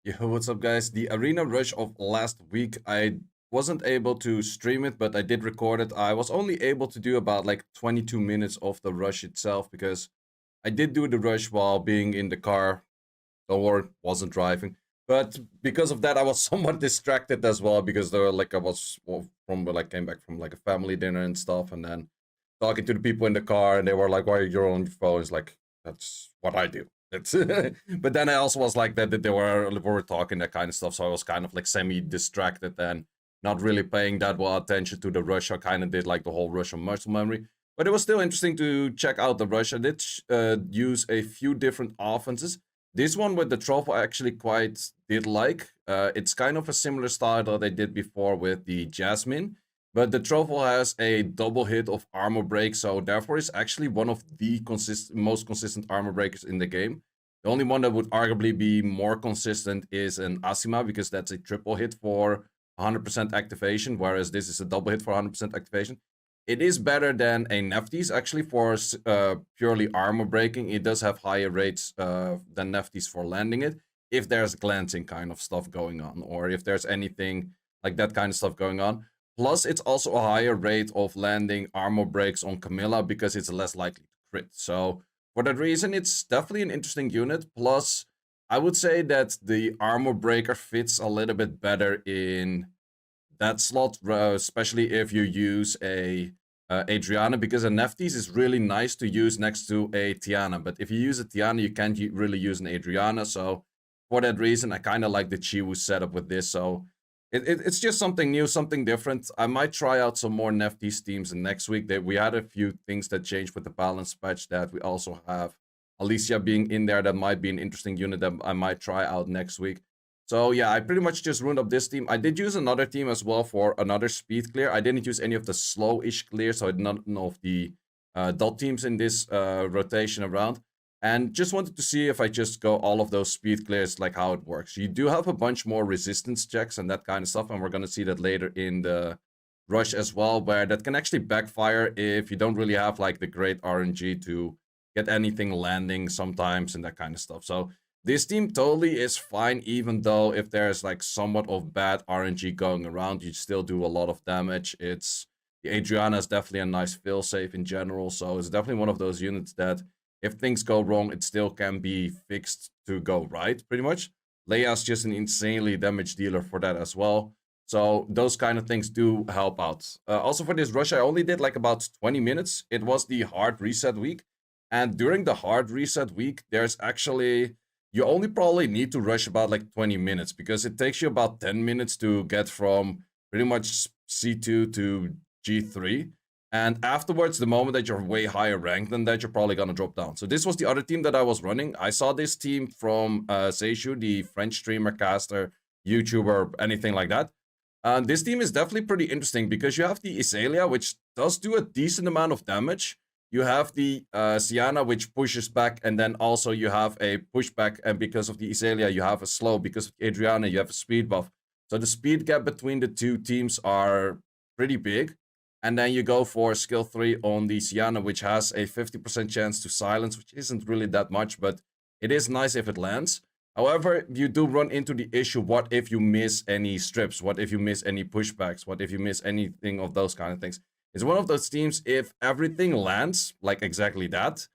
Yo, what's up, guys? The arena rush of last week, I wasn't able to stream it, but I did record it. I was only able to do about like 22 minutes of the rush itself because I did do the rush while being in the car or wasn't driving. But because of that, I was somewhat distracted as well because there were like I was from like came back from like a family dinner and stuff, and then talking to the people in the car, and they were like, "Why are you on your phone?" It's like that's what I do. It's but then I also was like that they were talking that kind of stuff, so I was kind of like semi distracted and not really paying that well attention to the rush. I kind of did like the whole rush on muscle memory, but it was still interesting to check out the rush. I did use a few different offenses. This one with the truffle I actually quite did like. It's kind of a similar style that they did before with the Jasmine, but the truffle has a double hit of armor break, so therefore it's actually one of the most consistent armor breakers in the game. The only one that would arguably be more consistent is an Asima because that's a triple hit for 100% activation, whereas this is a double hit for 100% activation. It is better than a Neftis actually for purely armor breaking. It does have higher rates than Neftis for landing it if there's glancing kind of stuff going on, or if there's anything like that kind of stuff going on. Plus, it's also a higher rate of landing armor breaks on Camilla because it's less likely to crit. So for that reason, it's definitely an interesting unit. Plus, I would say that the armor breaker fits a little bit better in that slot, especially if you use a Adriana, because a Nephthys is really nice to use next to a Tiana. But if you use a Tiana, you can't really use an Adriana. So for that reason, I kind of like the Chiwu setup with this. So it's just something new, something different. I might try out some more Nephthys teams next week. We had a few things that changed with the balance patch that we also have Alicia being in there. That might be an interesting unit that I might try out next week. So yeah, I pretty much just ruined up this team. I did use another team as well for another speed clear. I didn't use any of the slow-ish clear, so I did not know of the dot teams in this rotation around. And just wanted to see if I just go all of those speed clears, like how it works. You do have a bunch more resistance checks and that kind of stuff, and we're going to see that later in the rush as well, where that can actually backfire if you don't really have like the great RNG to get anything landing sometimes and that kind of stuff. So this team totally is fine, even though if there's like somewhat of bad RNG going around, you still do a lot of damage. The Adriana is definitely a nice failsafe in general, so it's definitely one of those units that if things go wrong, it still can be fixed to go right, pretty much. Leia's just an insanely damage dealer for that as well. So those kind of things do help out. Also for this rush, I only did like about 20 minutes. It was the hard reset week. And during the hard reset week, there's actually you only probably need to rush about like 20 minutes because it takes you about 10 minutes to get from pretty much C2 to G3. And afterwards, the moment that you're way higher ranked than that, you're probably going to drop down. So this was the other team that I was running. I saw this team from Seiishizo, the French streamer, caster, YouTuber, anything like that. This team is definitely pretty interesting because you have the Iselia, which does do a decent amount of damage. You have the Siana, which pushes back, and then also you have a pushback, and because of the Iselia, you have a slow. Because of Adriana, you have a speed buff. So the speed gap between the two teams are pretty big. And then you go for skill 3 on the Siana, which has a 50% chance to silence, which isn't really that much, but it is nice if it lands. However, you do run into the issue, what if you miss any strips? What if you miss any pushbacks? What if you miss anything of those kind of things? It's one of those teams, if everything lands, like exactly that,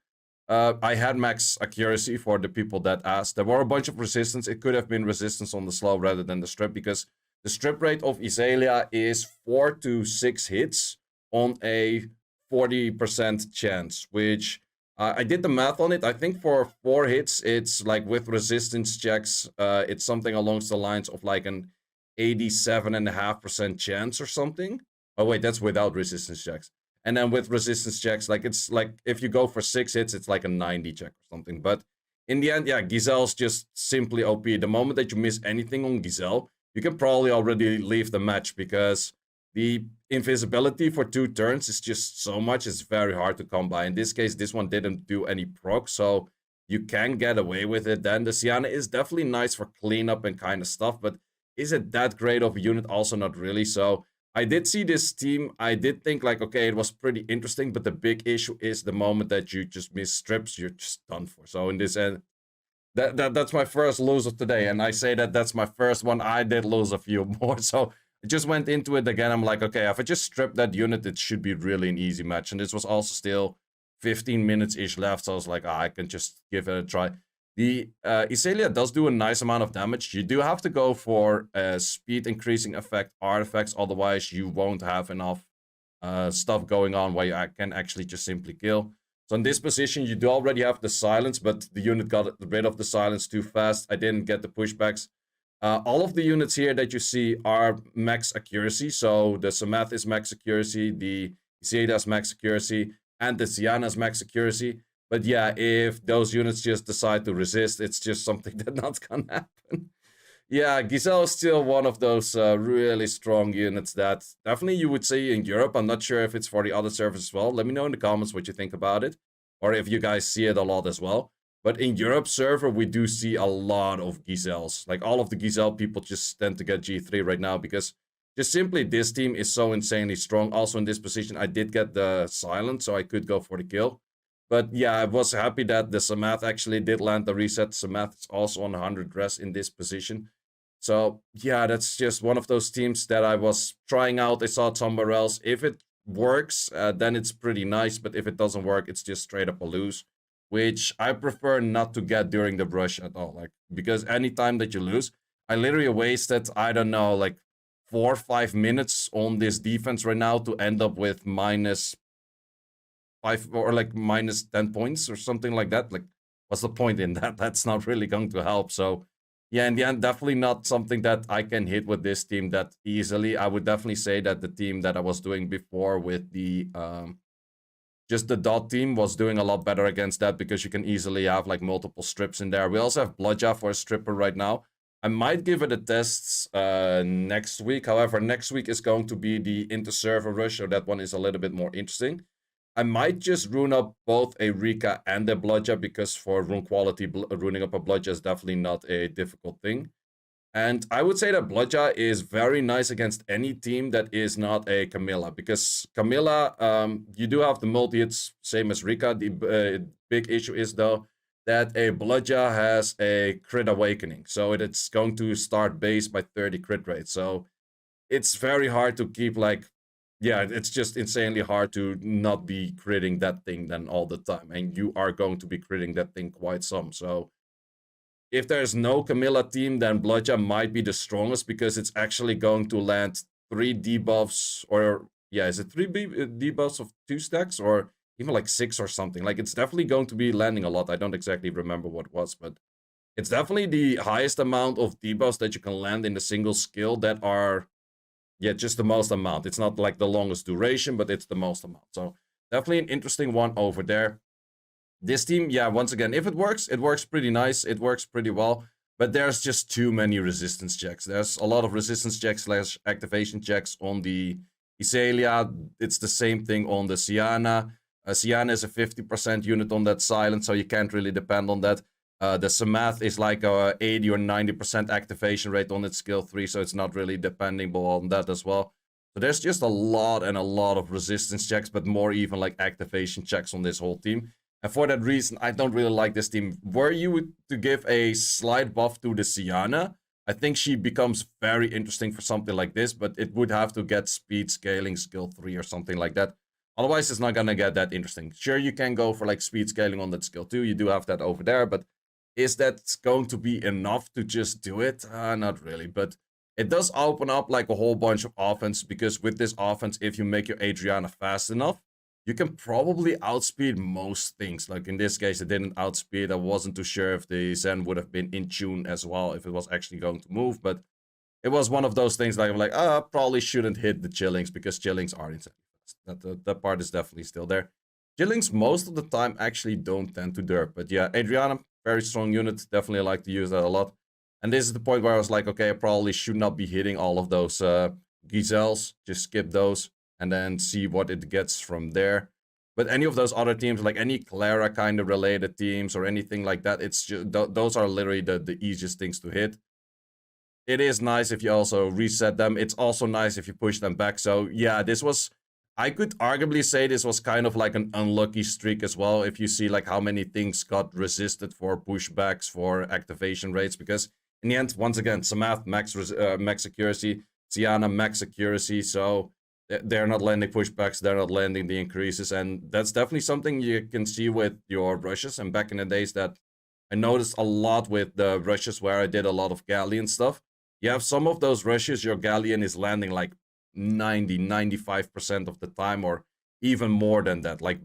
I had max accuracy for the people that asked. There were a bunch of resistance. It could have been resistance on the slow rather than the strip because the strip rate of Iselia is 4 to 6 hits on a 40% chance, which I did the math on it. I think for 4 hits, it's like with resistance checks, it's something along the lines of like an 87.5% chance or something. Oh, wait, that's without resistance checks. And then with resistance checks, like it's like if you go for 6 hits, it's like a 90 check or something. But in the end, yeah, Giselle's just simply OP. The moment that you miss anything on Giselle, you can probably already leave the match because the invisibility for 2 turns is just so much. It's very hard to come by. In this case, this one didn't do any proc, so you can get away with it. Then the Siana is definitely nice for cleanup and kind of stuff, but is it that great of a unit? Also not really. So I did see this team. I did think like, okay, it was pretty interesting, but the big issue is the moment that you just miss strips, you're just done for. So in this end, That's my first lose of today, and I say that that's my first one. I did lose a few more, so I just went into it again. I'm like, okay, if I just strip that unit, it should be really an easy match. And this was also still 15 minutes ish left, so I was like, I can just give it a try. The Iselia does do a nice amount of damage. You do have to go for a speed increasing effect artifacts, otherwise you won't have enough stuff going on where you can actually just simply kill. So in this position, you do already have the silence, but the unit got rid of the silence too fast. I didn't get the pushbacks. All of the units here that you see are max accuracy. So the Samath is max accuracy, the Iseida is max accuracy, and the Siana is max accuracy. But yeah, if those units just decide to resist, it's just something that's not gonna happen. Yeah, Giselle is still one of those really strong units that definitely you would see in Europe. I'm not sure if it's for the other servers as well. Let me know in the comments what you think about it, or if you guys see it a lot as well. But in Europe server, we do see a lot of Giselles. Like all of the Giselle people just tend to get G3 right now because just simply this team is so insanely strong. Also in this position, I did get the silence, so I could go for the kill. But yeah, I was happy that the Samath actually did land the reset. Samath is also on 100 res in this position. So yeah, that's just one of those teams that I was trying out. I saw it somewhere else. If it works, then it's pretty nice. But if it doesn't work, it's just straight up a lose, which I prefer not to get during the brush at all. Like because anytime that you lose, I literally wasted, I don't know, like 4 or 5 minutes on this defense right now to end up with -5 or like -10 points or something like that. Like, what's the point in that? That's not really going to help. So yeah, in the end, definitely not something that I can hit with this team that easily. I would definitely say that the team that I was doing before with the just the dot team was doing a lot better against that because you can easily have like multiple strips in there. We also have Bludja for a stripper right now. I might give it a test next week. However, next week is going to be the Interserver rush, so that one is a little bit more interesting. I might just rune up both a Rika and a Bludja because for rune quality, runing up a Bludja is definitely not a difficult thing. And I would say that Bludja is very nice against any team that is not a Camilla because Camilla, you do have the multi-hits, same as Rika. The big issue is though that a Bludja has a crit awakening. So it's going to start base by 30 crit rate. So it's very hard to keep like yeah, it's just insanely hard to not be critting that thing then all the time. And you are going to be critting that thing quite some. So if there's no Camilla team, then Bludja might be the strongest because it's actually going to land 3 debuffs or yeah, is it 3 debuffs of 2 stacks or even like 6 or something? Like it's definitely going to be landing a lot. I don't exactly remember what it was, but it's definitely the highest amount of debuffs that you can land in a single skill that are yeah, just the most amount. It's not like the longest duration, but it's the most amount. So definitely an interesting one over there. This team, yeah, once again, if it works pretty nice. It works pretty well. But there's just too many resistance checks. There's a lot of resistance checks / activation checks on the Iselia. It's the same thing on the Siana. Siana is a 50% unit on that silence, so you can't really depend on that. The Samath is like a 80 or 90% activation rate on its skill 3, so it's not really dependable on that as well. So there's just a lot and a lot of resistance checks, but more even like activation checks on this whole team. And for that reason, I don't really like this team. Were you to give a slight buff to the Siana, I think she becomes very interesting for something like this, but it would have to get speed scaling skill 3 or something like that. Otherwise, it's not gonna get that interesting. Sure, you can go for like speed scaling on that skill 2. You do have that over there, but is that going to be enough to just do it? Not really, but it does open up like a whole bunch of offense because with this offense, if you make your Adriana fast enough, you can probably outspeed most things. Like in this case, it didn't outspeed. I wasn't too sure if the Zen would have been in tune as well, if it was actually going to move, but it was one of those things like I'm like, probably shouldn't hit the Chillings because Chillings are insanely fast. That part is definitely still there. Chillings most of the time actually don't tend to derp, but yeah, Adriana, very strong unit. Definitely like to use that a lot. And this is the point where I was like, okay, I probably should not be hitting all of those Giselles. Just skip those and then see what it gets from there. But any of those other teams, like any Clara kind of related teams or anything like that, it's just those are literally the easiest things to hit. It is nice if you also reset them. It's also nice if you push them back. So yeah, this was I could arguably say this was kind of like an unlucky streak as well. If you see like how many things got resisted for pushbacks, for activation rates, because in the end, once again, Samath max accuracy, Siana max accuracy, so they're not landing pushbacks, they're not landing the increases, and that's definitely something you can see with your rushes. And back in the days that I noticed a lot with the rushes where I did a lot of Galleon stuff. You have some of those rushes, your Galleon is landing like 95% of the time, or even more than that, like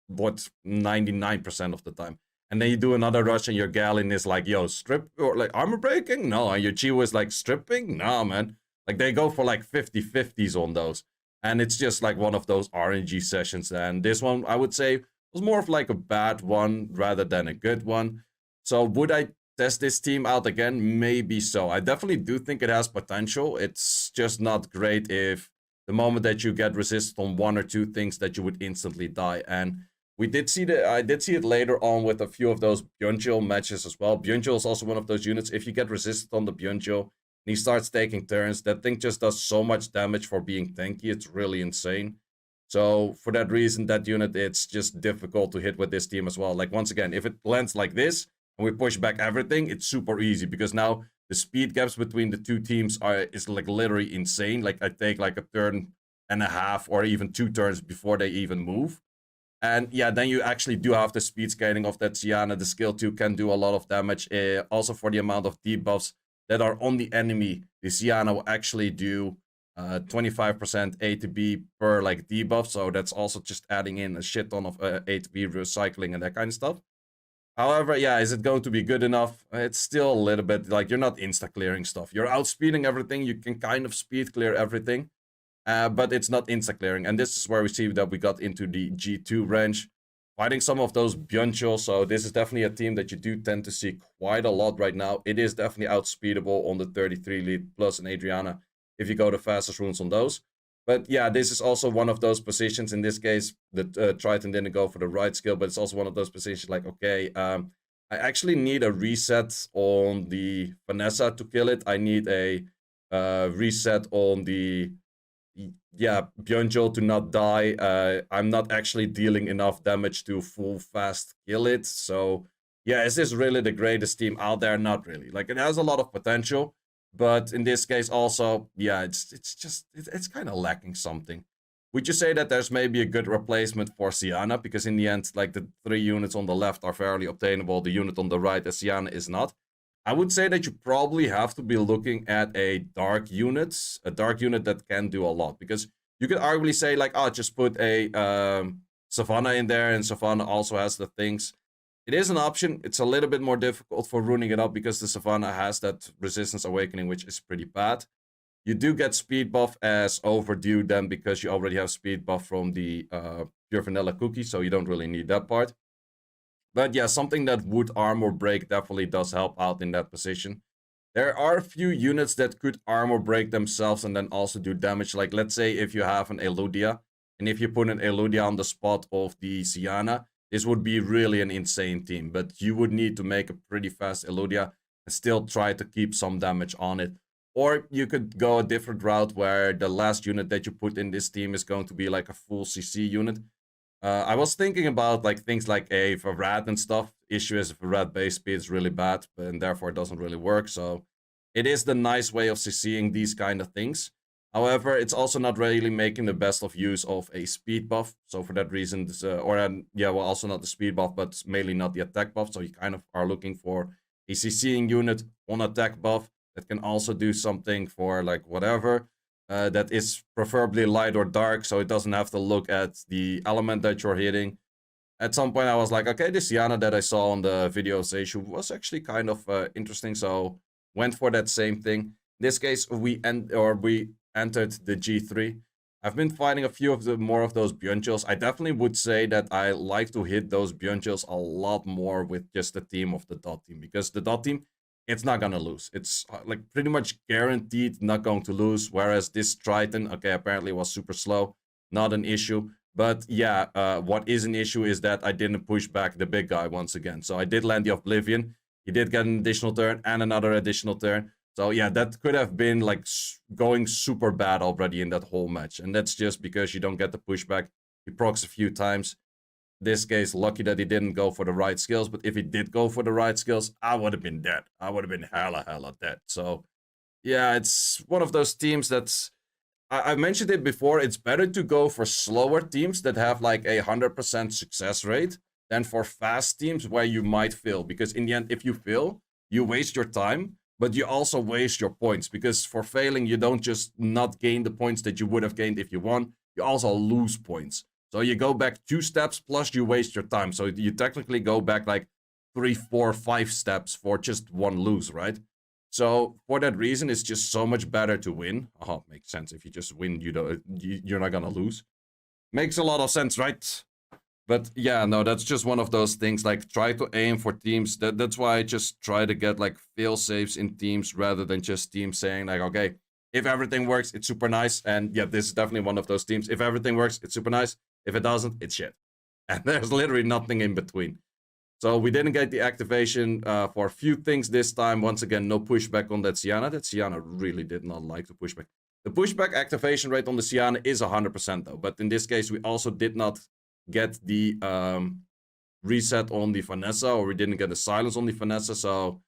what 99% of the time. And then you do another rush and your Galleon is like, yo, strip, or like armor breaking? No. And your Chiwo is like stripping? No, man. Like they go for like 50-50s on those. And it's just like one of those RNG sessions. And this one, I would say, was more of like a bad one rather than a good one. So would I test this team out again? Maybe so. I definitely do think it has potential. It's just not great if the moment that you get resisted on one or two things that you would instantly die. And we did see I did see it later on with a few of those Byungil matches as well. Byungil is also one of those units. If you get resisted on the Byungil and he starts taking turns, that thing just does so much damage for being tanky. It's really insane. So for that reason, that unit, it's just difficult to hit with this team as well. Like once again, if it lands like this and we push back everything, it's super easy because now the speed gaps between the two teams is like literally insane. Like I take like a turn and a half or even 2 turns before they even move. And yeah, then you actually do have the speed scaling of that Siana. The skill 2 can do a lot of damage. Also for the amount of debuffs that are on the enemy, the Siana will actually do 25% A to B per like debuff. So that's also just adding in a shit ton of A to B recycling and that kind of stuff. However, yeah, is it going to be good enough? It's still a little bit like you're not insta-clearing stuff. You're outspeeding everything. You can kind of speed clear everything, but it's not insta-clearing. And this is where we see that we got into the G2 range, fighting some of those Byungil. So this is definitely a team that you do tend to see quite a lot right now. It is definitely outspeedable on the 33 lead plus an Adriana if you go the fastest runes on those. But yeah, this is also one of those positions. In this case, the Triton didn't go for the right skill, but it's also one of those positions like, okay, I actually need a reset on the Vanessa to kill it. I need a reset on the, yeah, Byungil to not die. I'm not actually dealing enough damage to full fast kill it. So yeah, is this really the greatest team out there? Not really. Like it has a lot of potential. But in this case also, yeah, it's kind of lacking something. Would you say that there's maybe a good replacement for Siana? Because in the end, like the 3 units on the left are fairly obtainable. The unit on the right, as Siana, is not. I would say that you probably have to be looking at a dark unit that can do a lot. Because you could arguably say like, oh, just put a Savannah in there, and Savannah also has the things. It is an option. It's a little bit more difficult for runing it up because the Savannah has that Resistance Awakening, which is pretty bad. You do get speed buff as overdue then because you already have speed buff from the Pure Vanilla Cookie, so you don't really need that part. But yeah, something that would armor break definitely does help out in that position. There are a few units that could armor break themselves and then also do damage. Like let's say if you have an Eludia, and if you put an Eludia on the spot of the Siana, this would be really an insane team, but you would need to make a pretty fast Eludia and still try to keep some damage on it. Or you could go a different route where the last unit that you put in this team is going to be like a full CC unit. I was thinking about like things like a Varad and stuff. Issue is Varad base speed is really bad, and therefore it doesn't really work. So it is the nice way of CCing these kind of things. However, it's also not really making the best of use of a speed buff. So for that reason, also not the speed buff, but mainly not the attack buff. So you kind of are looking for a CCing unit on attack buff that can also do something for like whatever. That is preferably light or dark, so it doesn't have to look at the element that you're hitting. At some point, I was like, okay, this Yana that I saw on the video of Seiishizo was actually kind of interesting, so went for that same thing. In this case, we entered the G3. I've been fighting a few of the more of those Byungils. I definitely would say that I like to hit those Byungils a lot more with just the team of the dot team, because the dot team, it's not gonna lose. It's like pretty much guaranteed not going to lose. Whereas this Triton, okay, apparently was super slow, not an issue. But yeah, what is an issue is that I didn't push back the big guy once again. So I did land the Oblivion. He did get an additional turn and another additional turn. So yeah, that could have been like going super bad already in that whole match. And that's just because you don't get the pushback. He procs a few times. This case, lucky that he didn't go for the right skills. But if he did go for the right skills, I would have been dead. I would have been hella dead. So yeah, it's one of those teams that's I mentioned it before. It's better to go for slower teams that have like 100% success rate than for fast teams where you might fail. Because in the end, if you fail, you waste your time, but you also waste your points. Because for failing, you don't just not gain the points that you would have gained if you won. You also lose points. So you go back 2 steps plus you waste your time. So you technically go back like 3, 4, 5 steps for just one lose, right? So for that reason, it's just so much better to win. Oh, makes sense. If you just win, you're not gonna lose. Makes a lot of sense, right? But yeah, no, that's just one of those things. Like, try to aim for teams. That's why I just try to get like fail safes in teams rather than just teams saying like, okay, if everything works, it's super nice. And yeah, this is definitely one of those teams. If everything works, it's super nice. If it doesn't, it's shit. And there's literally nothing in between. So we didn't get the activation for a few things this time. Once again, no pushback on that Sienna. That Sienna really did not like the pushback. The pushback activation rate on the Sienna is 100% though. But in this case, we also did not get the reset on the Vanessa, or we didn't get the silence on the Vanessa. So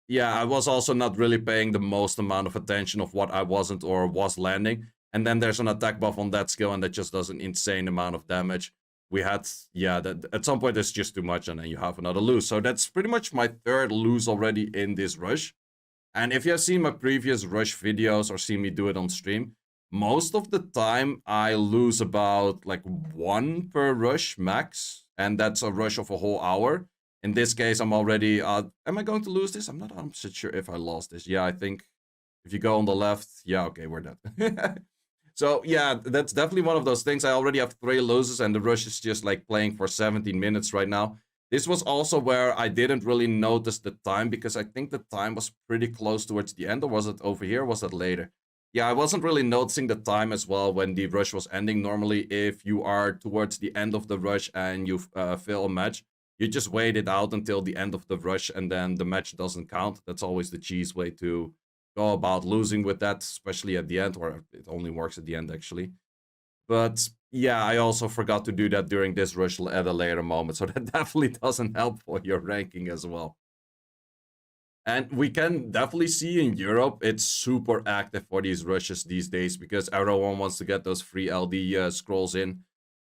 yeah, I was also not really paying the most amount of attention of what I wasn't or was landing. And then there's an attack buff on that skill, and that just does an insane amount of damage. We had, yeah, that at some point it's just too much, and then you have another lose. So that's pretty much my 3rd lose already in this rush. And if you have seen my previous rush videos or seen me do it on stream, most of the time I lose about like 1 per rush max, and that's a rush of a whole hour. In this case, I'm already, am I going to lose this? I'm not 100% sure if I lost this. Yeah, I think if you go on the left, yeah, okay, we're dead. So yeah, that's definitely one of those things. I already have 3 losses, and the rush is just like playing for 17 minutes right now. This was also where I didn't really notice the time, because I think the time was pretty close towards the end. Or was it over here? Or was it later? Yeah, I wasn't really noticing the time as well when the rush was ending. Normally, if you are towards the end of the rush and you fail a match, you just wait it out until the end of the rush, and then the match doesn't count. That's always the cheese way to go about losing with that, especially at the end, or it only works at the end actually. But yeah, I also forgot to do that during this rush at a later moment, so that definitely doesn't help for your ranking as well. And we can definitely see in Europe, it's super active for these rushes these days, because everyone wants to get those free LD scrolls in,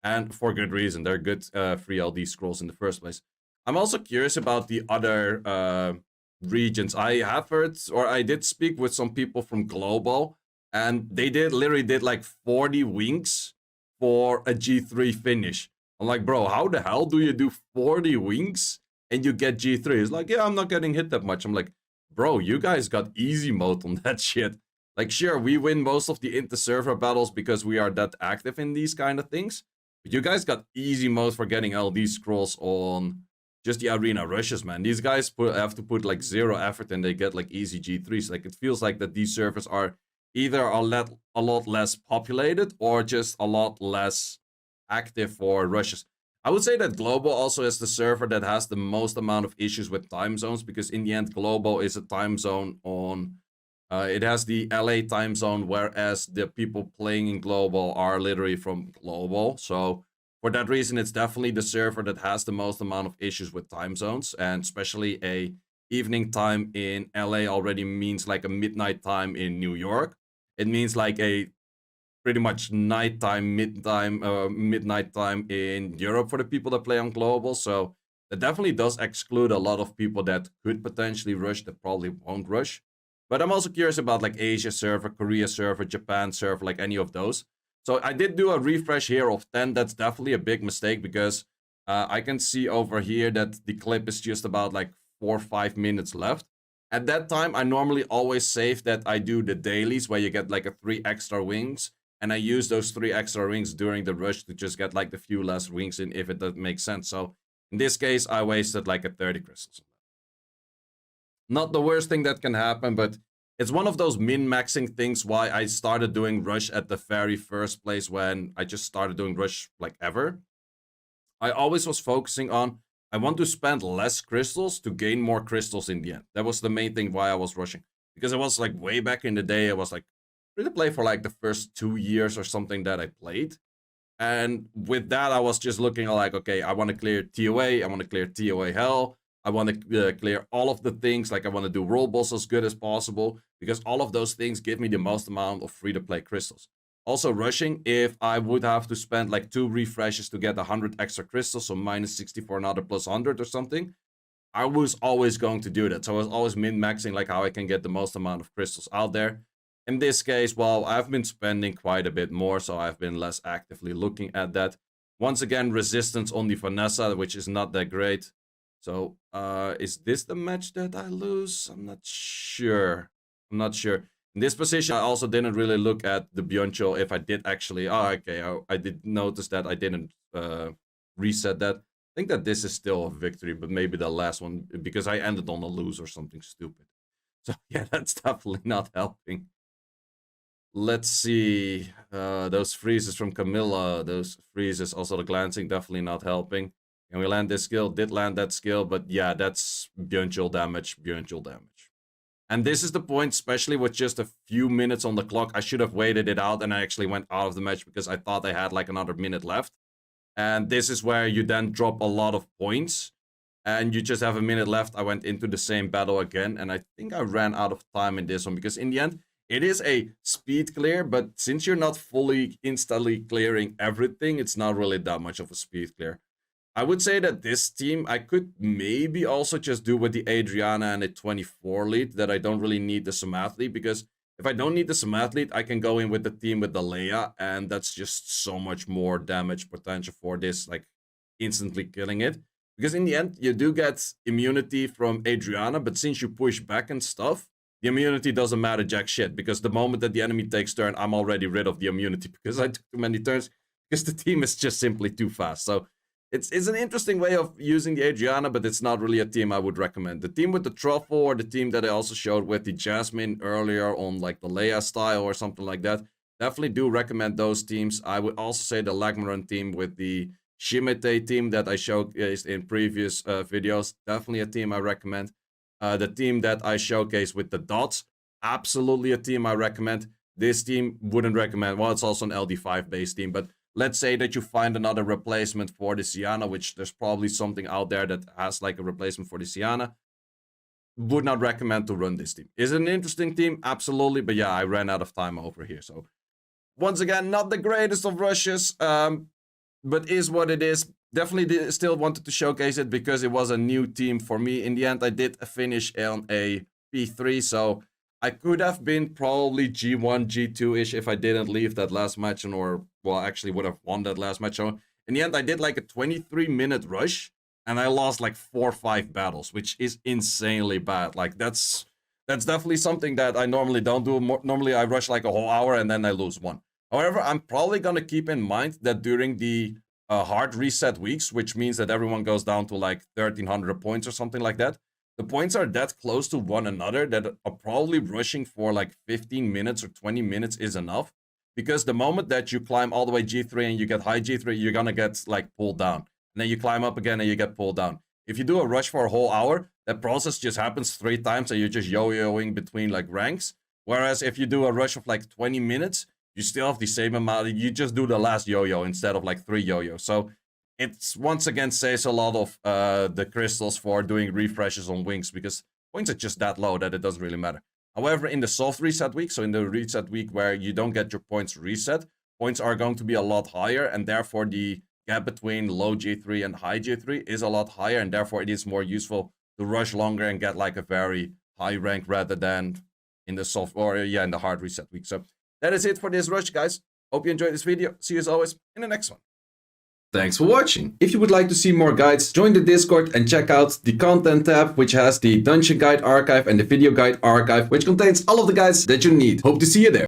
and for good reason. They're good free LD scrolls in the first place. I'm also curious about the other regions. I have heard, or I did speak with some people from Global, and they literally did like 40 winks for a G3 finish. I'm like, bro, how the hell do you do 40 winks and you get G3? It's like, yeah, I'm not getting hit that much. I'm like, bro, you guys got easy mode on that shit. Like, sure, we win most of the Interserver battles because we are that active in these kind of things, but you guys got easy mode for getting LD scrolls on just the arena rushes, man. These guys have to put like 0 effort and they get like easy G3s. Like, it feels like that these servers are either a lot less populated or just a lot less active for rushes. I would say that Global also is the server that has the most amount of issues with time zones, because in the end, Global is a time zone on... it has the LA time zone, whereas the people playing in Global are literally from Global. So for that reason, it's definitely the server that has the most amount of issues with time zones, and especially a evening time in LA already means like a midnight time in New York. It means like a pretty much nighttime, midnight time in Europe for the people that play on Global. So that definitely does exclude a lot of people that could potentially rush that probably won't rush. But I'm also curious about like Asia server, Korea server, Japan server, like any of those. So I did do a refresh here of 10. That's definitely a big mistake, because I can see over here that the clip is just about like 4 or 5 minutes left. At that time, I normally always save that I do the dailies where you get like a 3 extra wings. And I use those 3 extra rings during the rush to just get like the few less rings in, if it doesn't make sense. So in this case, I wasted like a 30 crystals. Not the worst thing that can happen, but it's one of those min-maxing things why I started doing rush at the very first place when I just started doing rush like ever. I always was focusing on, I want to spend less crystals to gain more crystals in the end. That was the main thing why I was rushing. because it was like way back in the day. It was like really play for like the first 2 years or something that I played. And with that, I was just looking like, okay, I want to clear TOA, I want to clear TOA hell, I want to clear all of the things, like I want to do roll boss as good as possible, because all of those things give me the most amount of free-to-play crystals. Also rushing, if I would have to spend like 2 refreshes to get 100 extra crystals, so minus 60 for another plus 100 or something, I was always going to do that. So I was always min-maxing like how I can get the most amount of crystals out there. In this case, well, I've been spending quite a bit more, so I've been less actively looking at that. Once again, resistance on the Vanessa, which is not that great. So, is this the match that I lose? I'm not sure. In this position, I also didn't really look at the Byuncho if I did actually... Oh, okay, I did notice that I didn't reset that. I think that this is still a victory, but maybe the last one, because I ended on a lose or something stupid. So, yeah, that's definitely not helping. Let's see, those freezes from Camilla, those freezes, also the glancing, definitely not helping. Can we land this skill? Did land that skill, but yeah, that's Byuncho damage. And this is the point, especially with just a few minutes on the clock. I should have waited it out, and I actually went out of the match because I thought I had like another minute left. And this is where you then drop a lot of points, and you just have a minute left. I went into the same battle again, and I think I ran out of time in this one, because in the end, it is a speed clear, but since you're not fully instantly clearing everything, it's not really that much of a speed clear. I would say that this team, I could maybe also just do with the Adriana and a 24 lead, that I don't really need the Samathlete, because if I don't need the Samathlete, I can go in with the team with the Leia, and that's just so much more damage potential for this, like instantly killing it. Because in the end, you do get immunity from Adriana, but since you push back and stuff, the immunity doesn't matter jack shit, because the moment that the enemy takes turn, I'm already rid of the immunity because I took too many turns, because the team is just simply too fast. So it's an interesting way of using the Adriana, but it's not really a team I would recommend. The team with the Truffle, or the team that I also showed with the Jasmine earlier on like the Leia style or something like that, definitely do recommend those teams. I would also say the Lagmaron team with the Shimete team that I showcased in previous videos, definitely a team I recommend. The team that I showcased with the dots, absolutely a team I recommend. This team wouldn't recommend. Well, it's also an LD5 based team, but let's say that you find another replacement for the Sienna, which there's probably something out there that has like a replacement for the Sienna. Would not recommend to run this team. Is it an interesting team? Absolutely, but yeah, I ran out of time over here. So once again, not the greatest of rushes, but is what it is. Definitely still wanted to showcase it because it was a new team for me. In the end, I did finish on a P3, so I could have been probably G1, G2-ish if I didn't leave that last match, or, well, actually would have won that last match. So in the end, I did like a 23-minute rush, and I lost like 4 or 5 battles, which is insanely bad. Like, that's definitely something that I normally don't do. Normally, I rush like a whole hour, and then I lose one. However, I'm probably going to keep in mind that during the hard reset weeks, which means that everyone goes down to like 1,300 points or something like that, the points are that close to one another that probably rushing for like 15 minutes or 20 minutes is enough. Because the moment that you climb all the way G3 and you get high G3, you're going to get like pulled down. And then you climb up again and you get pulled down. If you do a rush for a whole hour, that process just happens 3 times and you're just yo-yoing between like ranks. Whereas if you do a rush of like 20 minutes, you still have the same amount. You just do the last yo-yo instead of like 3 yo-yos. So it's once again saves a lot of the crystals for doing refreshes on wings, because points are just that low that it doesn't really matter. However, in the soft reset week, so in the reset week where you don't get your points reset, points are going to be a lot higher, and therefore the gap between low G3 and high G3 is a lot higher, and therefore it is more useful to rush longer and get like a very high rank rather than in the soft, or yeah, in the hard reset week. So that is it for this rush, guys. Hope you enjoyed this video. See you as always in the next one. Thanks for watching. If you would like to see more guides, join the Discord and check out the content tab, which has the dungeon guide archive and the video guide archive, which contains all of the guides that you need. Hope to see you there.